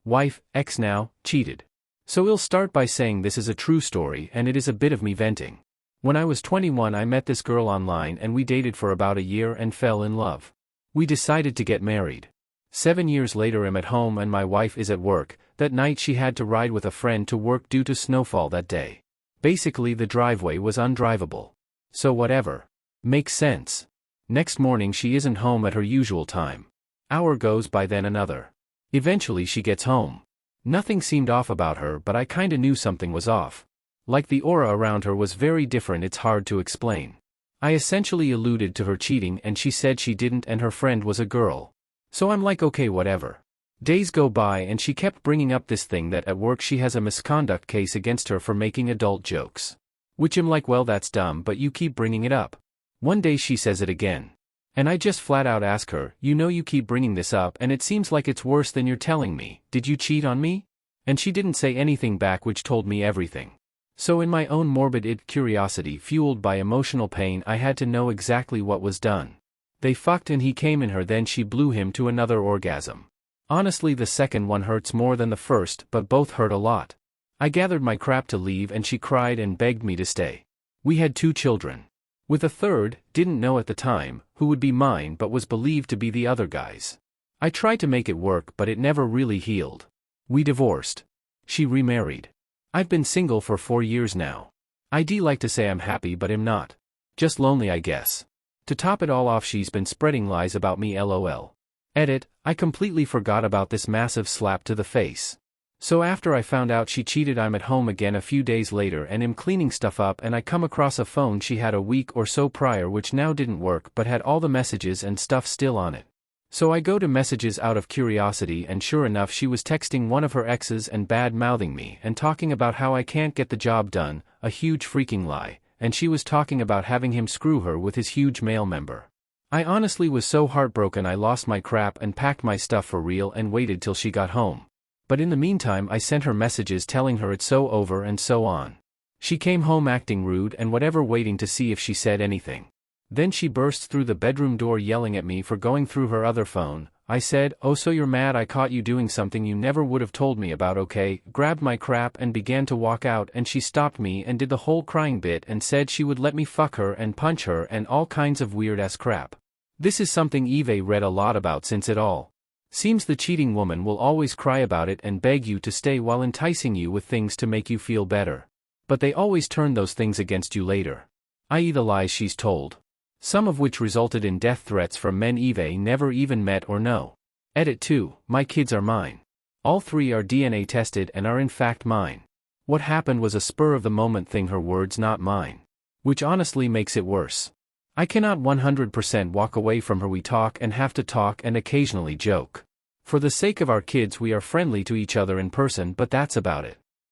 wife, ex now, cheated. So I'll start by saying this is a true story and it is a bit of me venting. When I was 21 I met this girl online and we dated for about a year and fell in love. We decided to get married. 7 years later I'm at home and my wife is at work. That night she had to ride with a friend to work due to snowfall that day. Basically the driveway was undrivable. So whatever. Makes sense. Next morning she isn't home at her usual time. Hour goes by then another. Eventually she gets home. Nothing seemed off about her but I kinda knew something was off. Like the aura around her was very different, it's hard to explain. I essentially alluded to her cheating and she said she didn't and her friend was a girl. So I'm like okay whatever. Days go by and she kept bringing up this thing that at work she has a misconduct case against her for making adult jokes. Which I'm like well that's dumb but you keep bringing it up. One day she says it again. And I just flat out ask her, you keep bringing this up and it seems like it's worse than you're telling me, did you cheat on me? And she didn't say anything back which told me everything. So in my own morbid curiosity fueled by emotional pain I had to know exactly what was done. They fucked and he came in her then she blew him to another orgasm. Honestly the second one hurts more than the first but both hurt a lot. I gathered my crap to leave and she cried and begged me to stay. We had 2 children. With a third, didn't know at the time, who would be mine but was believed to be the other guy's. I tried to make it work but it never really healed. We divorced. She remarried. I've been single for 4 years now. I'd like to say I'm happy but I'm not. Just lonely I guess. To top it all off she's been spreading lies about me lol. Edit, I completely forgot about this massive slap to the face. So after I found out she cheated I'm at home again a few days later and am cleaning stuff up and I come across a phone she had a week or so prior which now didn't work but had all the messages and stuff still on it. So I go to messages out of curiosity and sure enough she was texting one of her exes and bad-mouthing me and talking about how I can't get the job done, a huge freaking lie, and she was talking about having him screw her with his huge male member. I honestly was so heartbroken I lost my crap and packed my stuff for real and waited till she got home. But in the meantime I sent her messages telling her it's so over and so on. She came home acting rude and whatever waiting to see if she said anything. Then she burst through the bedroom door yelling at me for going through her other phone. I said, oh so you're mad I caught you doing something you never would have told me about okay, grabbed my crap and began to walk out and she stopped me and did the whole crying bit and said she would let me fuck her and punch her and all kinds of weird ass crap. This is something Eve read a lot about since it all. Seems the cheating woman will always cry about it and beg you to stay while enticing you with things to make you feel better. But they always turn those things against you later. I.e. the lies she's told. Some of which resulted in death threats from men Eve never even met or know. Edit 2, my kids are mine. All 3 are DNA tested and are in fact mine. What happened was a spur-of-the-moment thing, her words not mine. Which honestly makes it worse. I cannot 100% walk away from her, we talk and have to talk and occasionally joke. For the sake of our kids we are friendly to each other in person but that's about it.